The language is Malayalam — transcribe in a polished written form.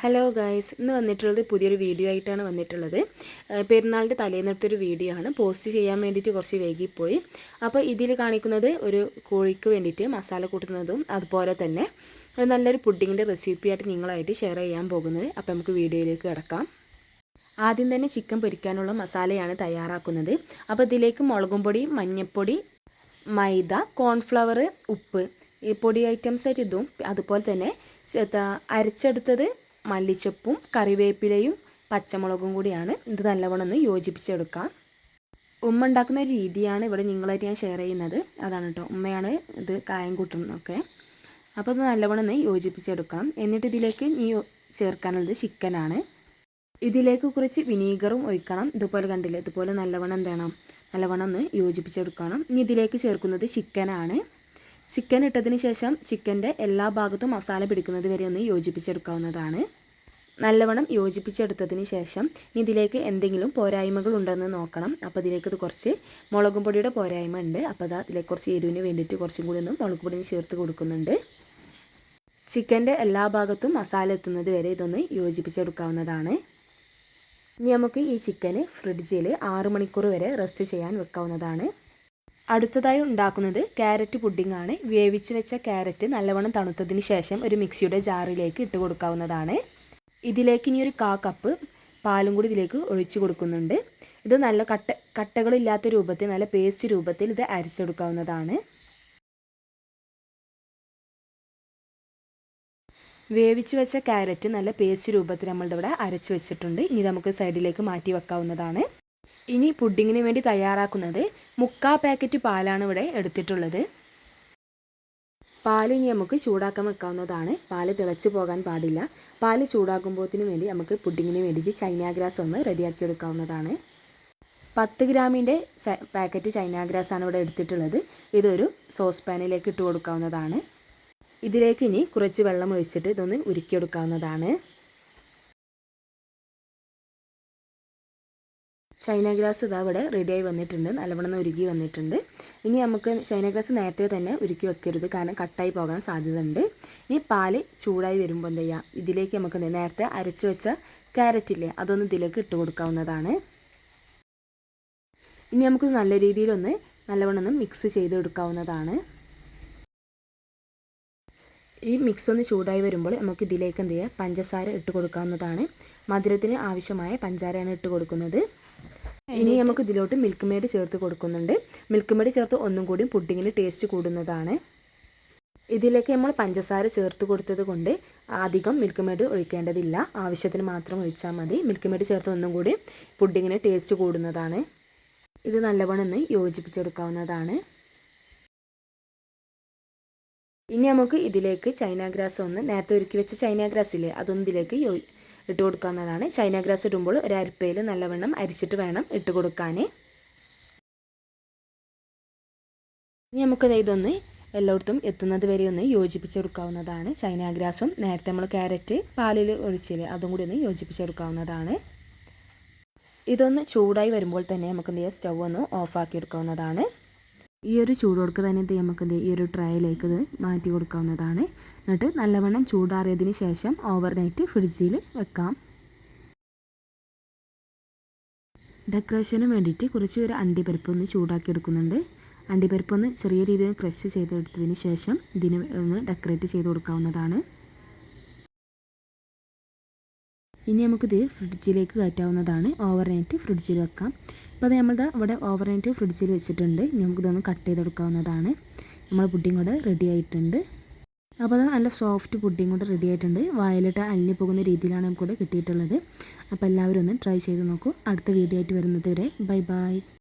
ഹലോ ഗൈസ്, ഇന്ന് വന്നിട്ടുള്ളത് പുതിയൊരു വീഡിയോ ആയിട്ടാണ് വന്നിട്ടുള്ളത്. പെരുന്നാളിൻ്റെ തലേന്നെടുത്തൊരു വീഡിയോ ആണ്. പോസ്റ്റ് ചെയ്യാൻ വേണ്ടിയിട്ട് കുറച്ച് വൈകിപ്പോയി. അപ്പോൾ ഇതിൽ കാണിക്കുന്നത് ഒരു കോഴിക്ക് വേണ്ടിയിട്ട് മസാല കൂട്ടുന്നതും അതുപോലെ തന്നെ ഒരു നല്ലൊരു പുഡിങ്ങിൻ്റെ റെസിപ്പിയായിട്ട് നിങ്ങളായിട്ട് ഷെയർ ചെയ്യാൻ പോകുന്നത്. അപ്പോൾ നമുക്ക് വീഡിയോയിലേക്ക് കിടക്കാം. ആദ്യം തന്നെ ചിക്കൻ പൊരിക്കാനുള്ള മസാലയാണ് തയ്യാറാക്കുന്നത്. അപ്പോൾ ഇതിലേക്ക് മുളകും പൊടി, മഞ്ഞൾപ്പൊടി, മൈദ, കോൺഫ്ലവർ, ഉപ്പ്, ഈ പൊടി ഐറ്റംസ് ആയിട്ട് ഇതും അതുപോലെ തന്നെ അരച്ചെടുത്തത് മല്ലിച്ചപ്പും കറിവേപ്പിലയും പച്ചമുളകും കൂടിയാണ്. ഇത് നല്ലവണ്ണം ഒന്ന് യോജിപ്പിച്ചെടുക്കാം. ഉമ്മ ഉണ്ടാക്കുന്ന ഒരു രീതിയാണ് ഇവിടെ നിങ്ങളായിട്ട് ഞാൻ ഷെയർ ചെയ്യുന്നത്. അതാണ് കേട്ടോ, ഉമ്മയാണ് ഇത് കായം കൂട്ടുന്നതൊക്കെ. അപ്പോൾ ഇത് നല്ലവണ്ണം ഒന്ന് യോജിപ്പിച്ചെടുക്കണം. എന്നിട്ട് ഇതിലേക്ക് ചേർക്കാനുള്ളത് ചിക്കനാണ്. ഇതിലേക്ക് കുറച്ച് വിനീഗറും ഒഴിക്കണം. ഇതുപോലെ കണ്ടില്ലേ, ഇതുപോലെ നല്ലവണ്ണം ഒന്ന് യോജിപ്പിച്ചെടുക്കണം. ഇനി ഇതിലേക്ക് ചേർക്കുന്നത് ചിക്കനാണ്. ചിക്കൻ ഇട്ടതിന് ശേഷം ചിക്കൻ്റെ എല്ലാ ഭാഗത്തും മസാല പിടിക്കുന്നത് വരെ ഒന്ന് യോജിപ്പിച്ചെടുക്കാവുന്നതാണ്. നല്ലവണ്ണം യോജിപ്പിച്ചെടുത്തതിന് ശേഷം ഇതിലേക്ക് എന്തെങ്കിലും പോരായ്മകൾ ഉണ്ടെന്ന് നോക്കണം. അപ്പോൾ ഇതിലേക്ക് ഇത് കുറച്ച് മുളകും പൊടിയുടെ പോരായ്മ ഉണ്ട്. അപ്പോൾ അതിലേക്ക് കുറച്ച് എരിവിന് വേണ്ടിയിട്ട് കുറച്ചും കൂടി ഒന്ന് മുളക് പൊടി ചേർത്ത് കൊടുക്കുന്നുണ്ട്. ചിക്കൻ്റെ എല്ലാ ഭാഗത്തും മസാല എത്തുന്നത് വരെ ഇതൊന്ന് യോജിപ്പിച്ചെടുക്കാവുന്നതാണ്. ഇനി നമുക്ക് ഈ ചിക്കന് ഫ്രിഡ്ജിൽ 6 മണിക്കൂർ വരെ റെസ്റ്റ് ചെയ്യാൻ വെക്കാവുന്നതാണ്. അടുത്തതായി ഉണ്ടാക്കുന്നത് ക്യാരറ്റ് പുഡിംഗ് ആണ്. വേവിച്ച് വെച്ച ക്യാരറ്റ് നല്ലവണ്ണം തണുത്തതിന് ശേഷം ഒരു മിക്സിയുടെ ജാറിലേക്ക് ഇട്ട് കൊടുക്കാവുന്നതാണ്. ഇതിലേക്ക് ഇനി ഒരു 1/4 കപ്പ് പാലും കൂടി ഇതിലേക്ക് ഒഴിച്ചു കൊടുക്കുന്നുണ്ട്. ഇത് നല്ല കട്ടകളില്ലാത്ത രൂപത്തിൽ, നല്ല പേസ്റ്റ് രൂപത്തിൽ ഇത് അരച്ചെടുക്കാവുന്നതാണ്. വേവിച്ച് വെച്ച ക്യാരറ്റ് നല്ല പേസ്റ്റ് രൂപത്തിൽ നമ്മളിവിടെ അരച്ച് വെച്ചിട്ടുണ്ട്. ഇനി നമുക്ക് സൈഡിലേക്ക് മാറ്റി വെക്കാവുന്നതാണ്. ഇനി പുഡിങ്ങിന് വേണ്ടി തയ്യാറാക്കുന്നത് 3/4 പാക്കറ്റ് പാലാണ് ഇവിടെ എടുത്തിട്ടുള്ളത്. പാൽ ഇനി നമുക്ക് ചൂടാക്കാൻ വെക്കാവുന്നതാണ്. പാല് തിളച്ച് പോകാൻ പാടില്ല. പാല് ചൂടാക്കുമ്പോഴത്തിന് വേണ്ടി നമുക്ക് പുഡിങ്ങിന് വേണ്ടിയിട്ട് ചൈന ഗ്രാസ് ഒന്ന് റെഡിയാക്കി എടുക്കാവുന്നതാണ്. 10 ഗ്രാമിൻ്റെ പാക്കറ്റ് ചൈന ഗ്രാസാണ് ഇവിടെ എടുത്തിട്ടുള്ളത്. ഇതൊരു സോസ് പാനിലേക്ക് ഇട്ട് കൊടുക്കാവുന്നതാണ്. ഇതിലേക്ക് ഇനി കുറച്ച് വെള്ളം ഒഴിച്ചിട്ട് ഇതൊന്ന് ഉരുക്കിയെടുക്കാവുന്നതാണ്. ചൈന ഗ്രാസ് ഇതാ ഇവിടെ റെഡിയായി വന്നിട്ടുണ്ട്. നല്ലവണ്ണം ഉരുകി വന്നിട്ടുണ്ട്. ഇനി നമുക്ക് ചൈന ഗ്രാസ് നേരത്തെ തന്നെ ഉരുക്കി വെക്കരുത്, കാരണം കട്ടായി പോകാൻ സാധ്യതയുണ്ട്. ഇനി പാല് ചൂടായി വരുമ്പോൾ എന്ത് ചെയ്യാം, ഇതിലേക്ക് നമുക്ക് നേരത്തെ അരച്ചു വെച്ച ക്യാരറ്റില്ലേ അതൊന്ന് ഇതിലേക്ക് ഇട്ട് കൊടുക്കാവുന്നതാണ്. ഇനി നമുക്ക് നല്ല രീതിയിലൊന്ന് നല്ലവണ്ണം ഒന്ന് മിക്സ് ചെയ്തെടുക്കാവുന്നതാണ്. ഈ മിക്സ് ഒന്ന് ചൂടായി വരുമ്പോൾ നമുക്ക് ഇതിലേക്ക് എന്ത് ചെയ്യുക, പഞ്ചസാര ഇട്ട് കൊടുക്കാവുന്നതാണ്. മധുരത്തിന് ആവശ്യമായ പഞ്ചസാരയാണ് ഇട്ട് കൊടുക്കുന്നത്. ഇനി നമുക്ക് ഇതിലോട്ട് മിൽക്ക് മെയ്ഡ് ചേർത്ത് കൊടുക്കുന്നുണ്ട്. മിൽക്ക് മെയ്ഡ് ചേർത്ത് ഒന്നും കൂടി പുഡിങ്ങിന് ടേസ്റ്റ് കൂടുന്നതാണ്. ഇതിലേക്ക് നമ്മൾ പഞ്ചസാര ചേർത്ത് കൊടുത്തത് കൊണ്ട് അധികം മിൽക്ക് മെയ്ഡ് ഒഴിക്കേണ്ടതില്ല. ആവശ്യത്തിന് മാത്രം ഒഴിച്ചാൽ മതി. മിൽക്ക് മെയ്ഡ് ചേർത്ത് ഒന്നും കൂടി പുഡിങ്ങിന് ടേസ്റ്റ് കൂടുന്നതാണ്. ഇത് നല്ലവണ്ണം ഒന്ന് യോജിപ്പിച്ചെടുക്കാവുന്നതാണ്. ഇനി നമുക്ക് ഇതിലേക്ക് ചൈന ഗ്രാസ് ഒന്ന് നേരത്തെ ഒരുക്കി വെച്ച ചൈന ഗ്രാസ് ഇല്ലേ അതൊന്നും ഇതിലേക്ക് ഇട്ട് കൊടുക്കാവുന്നതാണ്. ചൈന ഗ്രാസ് ഇടുമ്പോൾ ഒരു അരിപ്പയിൽ നല്ലവണ്ണം അരിച്ചിട്ട് വേണം ഇട്ട് കൊടുക്കാൻ. ഇനി നമുക്കത് ഇതൊന്ന് എല്ലായിടത്തും എത്തുന്നത് വരെ ഒന്ന് യോജിപ്പിച്ചെടുക്കാവുന്നതാണ്. ചൈന ഗ്രാസും നേരത്തെ നമ്മൾ ക്യാരറ്റ് പാലിൽ ഒഴിച്ചില്ലേ അതും കൂടി ഒന്ന് യോജിപ്പിച്ചെടുക്കാവുന്നതാണ്. ഇതൊന്ന് ചൂടായി വരുമ്പോൾ തന്നെ നമുക്ക് എന്ത് ചെയ്യാം, സ്റ്റൗ ഒന്ന് ഓഫാക്കി എടുക്കാവുന്നതാണ്. ഈ ഒരു ചൂടോടുക്ക് തന്നെ നമുക്ക് ഈ ഒരു ട്രേയിലേക്ക് ഇത് മാറ്റി കൊടുക്കാവുന്നതാണ്. എന്നിട്ട് നല്ലവണ്ണം ചൂടാറിയതിന് ശേഷം ഓവർനൈറ്റ് ഫ്രിഡ്ജിൽ വെക്കാം. ഡെക്കറേഷന് വേണ്ടിയിട്ട് കുറച്ച് ഒരു അണ്ടിപ്പരിപ്പ് ഒന്ന് ചൂടാക്കി എടുക്കുന്നുണ്ട്. അണ്ടിപ്പരിപ്പ് ഒന്ന് ചെറിയ രീതിയിൽ ക്രഷ് ചെയ്തെടുത്തതിന് ശേഷം ഇതിന് ഒന്ന് ഡെക്കറേറ്റ് ചെയ്ത് കൊടുക്കാവുന്നതാണ്. ഇനി നമുക്കിത് ഫ്രിഡ്ജിലേക്ക് കയറ്റാവുന്നതാണ്. ഓവർനൈറ്റ് ഫ്രിഡ്ജിൽ വെക്കാം. അപ്പോൾ അത് നമ്മളിത് ഇവിടെ ഓവർനൈറ്റ് ഫ്രിഡ്ജിൽ വെച്ചിട്ടുണ്ട്. ഇനി നമുക്കിതൊന്ന് കട്ട് ചെയ്തെടുക്കാവുന്നതാണ്. നമ്മൾ പുഡിംഗ് കൂടെ റെഡി ആയിട്ടുണ്ട്. അപ്പോൾ അത് നല്ല സോഫ്റ്റ് പുഡിംഗ് കൂടെ റെഡി ആയിട്ടുണ്ട്. വായിലിട്ട് അലിഞ്ഞു പോകുന്ന രീതിയിലാണ് നമുക്കിവിടെ കിട്ടിയിട്ടുള്ളത്. അപ്പോൾ എല്ലാവരും ഒന്ന് ട്രൈ ചെയ്ത് നോക്കൂ. അടുത്ത വീഡിയോ ആയിട്ട് വരുന്നത് വരെ ബൈ ബൈ.